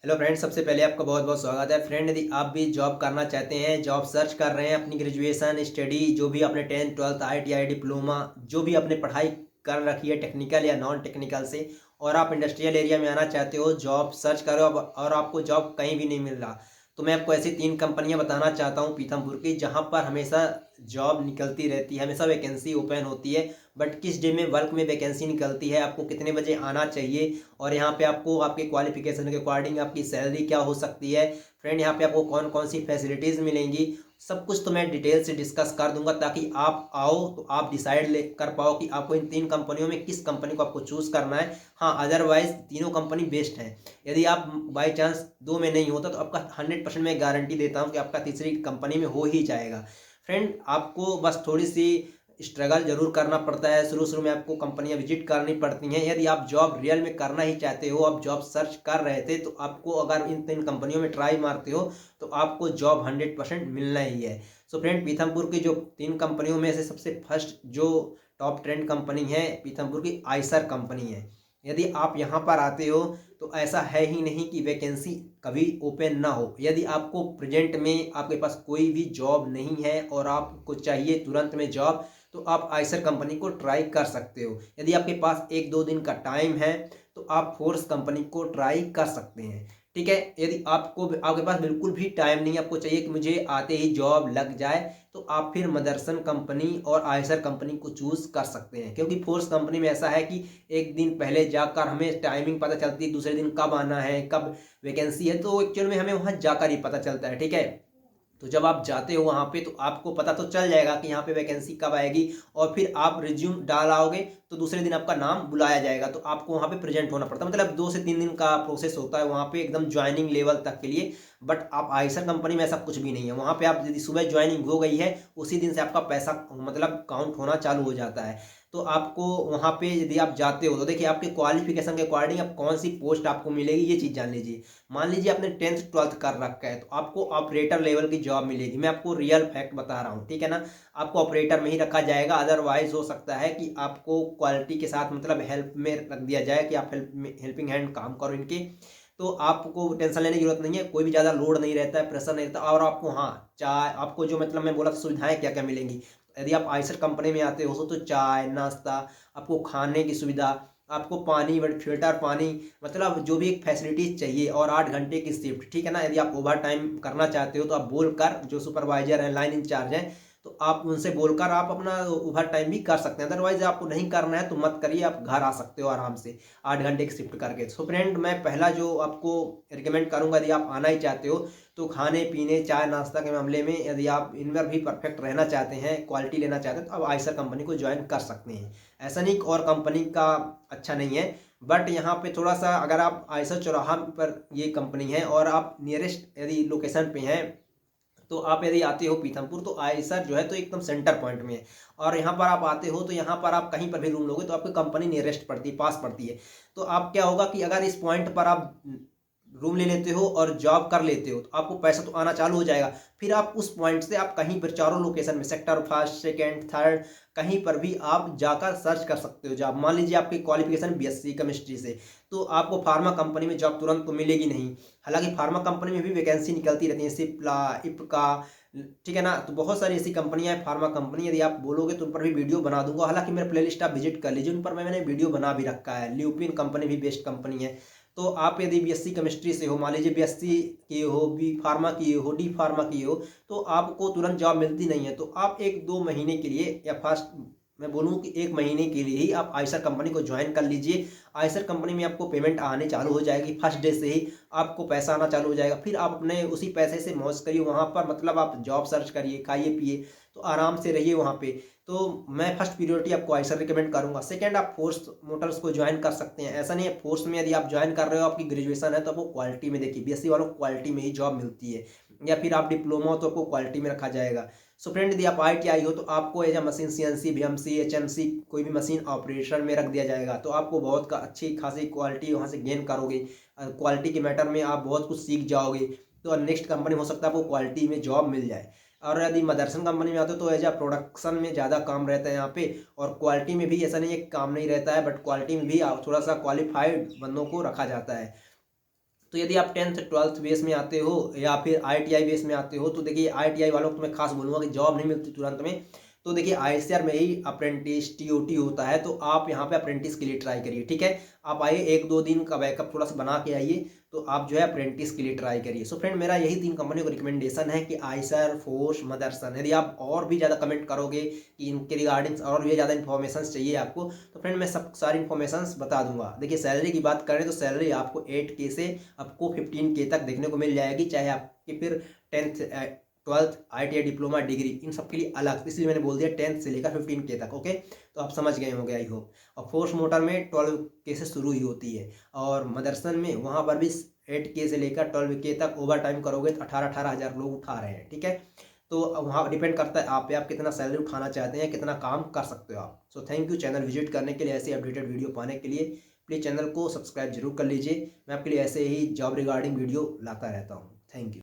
Hello friend, सबसे पहले आपका बहुत बहुत स्वागत है। फ्रेंड, यदि आप भी जॉब करना चाहते हैं, जॉब सर्च कर रहे हैं, अपनी ग्रेजुएशन स्टडी जो भी आपने 10th 12th ITI डिप्लोमा जो भी आपने पढ़ाई कर रखी है टेक्निकल या नॉन टेक्निकल से, और आप इंडस्ट्रियल एरिया में आना चाहते हो, जॉब सर्च कर रहे हो और आपको जॉब कहीं भी नहीं मिल रहा, तो मैं आपको ऐसी 3 कंपनियां बताना चाहता हूं पीथमपुर की, जहां पर हमेशा जॉब निकलती रहती है, हमेशा वैकेंसी ओपन होती है। बट किस डे में वर्क में वैकेंसी निकलती है, आपको कितने बजे आना चाहिए, और यहाँ पे आपको आपके क्वालिफिकेशन के अकॉर्डिंग आपकी सैलरी क्या हो सकती है, फ्रेंड यहाँ पे आपको कौन कौन सी फैसिलिटीज़ मिलेंगी, सब कुछ तो मैं डिटेल से डिस्कस कर दूंगा, ताकि आप आओ तो आप डिसाइड ले कर पाओ कि आपको इन 3 कंपनियों में किस कंपनी को आपको चूज़ करना है। हाँ, अदरवाइज तीनों कंपनी बेस्ट हैं। यदि आप बाई चांस दो में नहीं होता तो आपका 100% मैं गारंटी देता हूँ कि आपका तीसरी कंपनी में हो ही जाएगा। फ्रेंड, आपको बस थोड़ी सी स्ट्रगल जरूर करना पड़ता है, शुरू शुरू में आपको कंपनियां विजिट करनी पड़ती हैं। यदि आप जॉब रियल में करना ही चाहते हो, आप जॉब सर्च कर रहे थे, तो आपको अगर इन 3 कंपनियों में ट्राई मारते हो तो आपको जॉब 100% मिलना ही है। सो फ्रेंड, पीथमपुर की जो 3 कंपनियों में से सबसे फर्स्ट जो टॉप ट्रेंड कंपनी है पीथमपुर की, आइसर कंपनी है। यदि आप यहाँ पर आते हो तो ऐसा है ही नहीं कि वैकेंसी कभी ओपन ना हो। यदि आपको प्रेजेंट में आपके पास कोई भी जॉब नहीं है और आपको चाहिए तुरंत में जॉब, तो आप आइसर कंपनी को ट्राई कर सकते हो। यदि आपके पास 1-2 दिन का टाइम है तो आप फोर्स कंपनी को ट्राई कर सकते हैं। ठीक है, यदि आपके पास बिल्कुल भी टाइम नहीं, आपको चाहिए कि मुझे आते ही जॉब लग जाए, तो आप फिर मदरसन कंपनी और आइसर कंपनी को चूज कर सकते हैं। क्योंकि फोर्स कंपनी में ऐसा है कि एक दिन पहले जाकर हमें टाइमिंग पता चलती है, दूसरे दिन कब आना है, कब वैकेंसी है, तो एक्चुअल में हमें वहां जाकर ही पता चलता है। ठीक है, तो जब आप जाते हो वहाँ पे तो आपको पता तो चल जाएगा कि यहाँ पे वैकेंसी कब आएगी, और फिर आप रिज्यूम डाल आओगे तो दूसरे दिन आपका नाम बुलाया जाएगा, तो आपको वहाँ पे प्रेजेंट होना पड़ता है। मतलब 2 से 3 दिन का प्रोसेस होता है वहाँ पे एकदम ज्वाइनिंग लेवल तक के लिए। बट आप आइसर कंपनी में ऐसा कुछ भी नहीं है। वहाँ पे आप यदि सुबह ज्वाइनिंग हो गई है, उसी दिन से आपका पैसा मतलब काउंट होना चालू हो जाता है। तो आपको वहाँ पे यदि आप जाते हो तो देखिए, आपके क्वालिफिकेशन के अकॉर्डिंग आप कौन सी पोस्ट आपको मिलेगी, ये चीज़ जान लीजिए। मान लीजिए आपने 10th 12th कर रखा है, तो आपको ऑपरेटर लेवल की जॉब मिलेगी। मैं आपको रियल फैक्ट बता रहा हूँ, ठीक है ना। आपको ऑपरेटर में ही रखा जाएगा। अदरवाइज हो सकता है कि आपको क्वालिटी के साथ मतलब हेल्प में रख दिया जाए कि आप हेल्पिंग हैंड काम करो इनके। तो आपको टेंशन लेने की जरूरत नहीं है, कोई भी ज़्यादा लोड नहीं रहता है, प्रेशर नहीं रहता। और आपको, हाँ, चाय, आपको जो मतलब मैं बोला था सुविधाएं क्या क्या मिलेंगी, यदि आप आइसर कंपनी में आते हो तो चाय नाश्ता, आपको खाने की सुविधा, आपको पानी, बट फिल्टर पानी, मतलब जो भी एक फैसिलिटीज चाहिए, और 8 घंटे की शिफ्ट। ठीक है ना। यदि आप ओवर टाइम करना चाहते हो तो आप बोलकर, जो सुपरवाइजर हैं, लाइन इंचार्ज हैं, तो आप उनसे बोलकर आप अपना ओवर टाइम भी कर सकते हैं। अदरवाइज आपको नहीं करना है तो मत करिए, आप घर आ सकते हो आराम से 8 घंटे की शिफ्ट करके। सो फ्रेंड, मैं पहला जो आपको रिकमेंड करूंगा, यदि आप आना ही चाहते हो तो खाने पीने चाय नाश्ता के मामले में यदि आप इनमें भी परफेक्ट रहना चाहते हैं, क्वालिटी लेना चाहते हैं, तो आप आइसर कंपनी को ज्वाइन कर सकते हैं। ऐसा नहीं कि और कंपनी का अच्छा नहीं है, बट यहाँ पे थोड़ा सा, अगर आप आइसर चौराहा पर ये कंपनी है और आप नियरेस्ट यदि लोकेशन पे हैं, तो आप यदि आते हो पीथमपुर तो आइसर जो है तो एकदम सेंटर पॉइंट में है। और यहाँ पर आप आते हो तो यहाँ पर आप कहीं पर भी रूम लोगे तो आपकी कंपनी नियरेस्ट पड़ती है, पास पड़ती है। तो आप क्या होगा कि अगर इस पॉइंट पर आप रूम ले लेते हो और जॉब कर लेते हो, तो आपको पैसा तो आना चालू हो जाएगा। फिर आप उस पॉइंट से आप कहीं पर चारों लोकेशन में, सेक्टर फर्स्ट सेकेंड थर्ड, कहीं पर भी आप जाकर सर्च कर सकते हो जॉब। मान लीजिए आपकी क्वालिफिकेशन बीएससी केमिस्ट्री से, तो आपको फार्मा कंपनी में जॉब तुरंत तो मिलेगी नहीं। हालांकि फार्मा कंपनी में भी वैकेंसी निकलती रहती है, सिप्ला, इप्का, ठीक है ना। तो बहुत सारी ऐसी कंपनियां हैं फार्मा कंपनी, यदि आप बोलोगे तो उन पर भी वीडियो बना दूंगा। हालांकि मेरा प्लेलिस्ट आप विजिट कर लीजिए, उन पर मैंने वीडियो बना भी रखा है। ल्यूपिन कंपनी भी बेस्ट कंपनी है। तो आप यदि बीएससी केमिस्ट्री से हो, मान लीजिए बीएससी किए हो, बी फार्मा किए हो, डी फार्मा किए हो, तो आपको तुरंत जॉब मिलती नहीं है। तो आप 1-2 महीने के लिए, या फर्स्ट मैं बोलूँ कि 1 महीने के लिए ही आप आइसर कंपनी को ज्वाइन कर लीजिए। आइसर कंपनी में आपको पेमेंट आने चालू हो जाएगी, फर्स्ट डे से ही आपको पैसा आना चालू हो जाएगा। फिर आप अपने उसी पैसे से मौज करिए वहाँ पर, मतलब आप जॉब सर्च करिए, खाइए पिए, तो आराम से रहिए वहाँ पे। तो मैं फर्स्ट प्रियोरिटी आपको आइसर रिकमेंड करूंगा। सेकंड, आप फोर्स मोटर्स को ज्वाइन कर सकते हैं। ऐसा नहीं है, फोर्स में यदि आप ज्वाइन कर रहे हो, आपकी ग्रेजुएशन है, तो आपको क्वालिटी में, देखिए बीएससी वालों को क्वालिटी में ही जॉब मिलती है, या फिर आप डिप्लोमा हो तो आपको क्वालिटी में रखा जाएगा। सो फ्रेंड, यदि आप ITI हो तो आपको as a machine CNC VMC HMC कोई भी मशीन ऑपरेशन में रख दिया जाएगा। तो आपको बहुत का अच्छी खासी क्वालिटी वहाँ से गेन करोगे, क्वालिटी के मैटर में आप बहुत कुछ सीख जाओगे। तो नेक्स्ट कंपनी हो सकता है आपको क्वालिटी में जॉब मिल जाए। और यदि मदरसन कंपनी में आते हो तो एज आ प्रोडक्शन में ज़्यादा काम रहता है यहाँ पे, और क्वालिटी में भी ऐसा नहीं है काम नहीं रहता है, बट क्वालिटी में भी थोड़ा सा क्वालिफाइड बंदों को रखा जाता है। तो यदि आप 10th 12th बेस में आते हो या फिर ITI बेस में आते हो तो देखिए ITI वालों को तो मैं खास बोलूँगा कि जॉब नहीं मिलती तुरंत में। तो देखिए ICAR में ही अप्रेंटिस TOT होता है, तो आप यहाँ पे अप्रेंटिस के लिए ट्राई करिए, ठीक है। आप आइए 1-2 दिन का बैकअप थोड़ा सा बना के आइए, तो आप जो है अप्रेंटिस के लिए ट्राई करिए। सो फ्रेंड मेरा यही 3 कंपनियों को रिकमेंडेशन है कि ICAR, फोर्स, मदरसन। यदि आप और भी ज़्यादा कमेंट करोगे कि इनके रिगार्डिंग और भी ज़्यादा इन्फॉर्मेशन चाहिए आपको, तो फ्रेंड मैं सब सारी इन्फॉर्मेशन बता दूंगा। देखिए सैलरी की बात करें तो सैलरी आपको 8K से आपको 15K तक देखने को मिल जाएगी, चाहे आपकी फिर 10th 12th ITI diploma degree in सब के लिए अलग, इसलिए मैंने बोल दिया 10th से लेकर 15K तक। ओके, तो आप समझ गए होंगे आई होप। और फोर्स मोटर में 12K से शुरू ही होती है, और मदरसन में वहाँ पर भी 8K से लेकर 12K तक ओवर टाइम करोगे तो 18-18 हज़ार लोग उठा रहे हैं, ठीक है। तो वहाँ डिपेंड करता है आप पे, आप कितना सैलरी उठाना चाहते हैं, कितना काम कर सकते हो आप। So thank you channel visit करने के लिए, ऐसे अपडेटेड वीडियो पाने के लिए प्लीज़ चैनल को सब्सक्राइब जरूर कर लीजिए। मैं आपके लिए ऐसे ही जॉब रिगार्डिंग वीडियो लाता रहता हूँ। Thank you.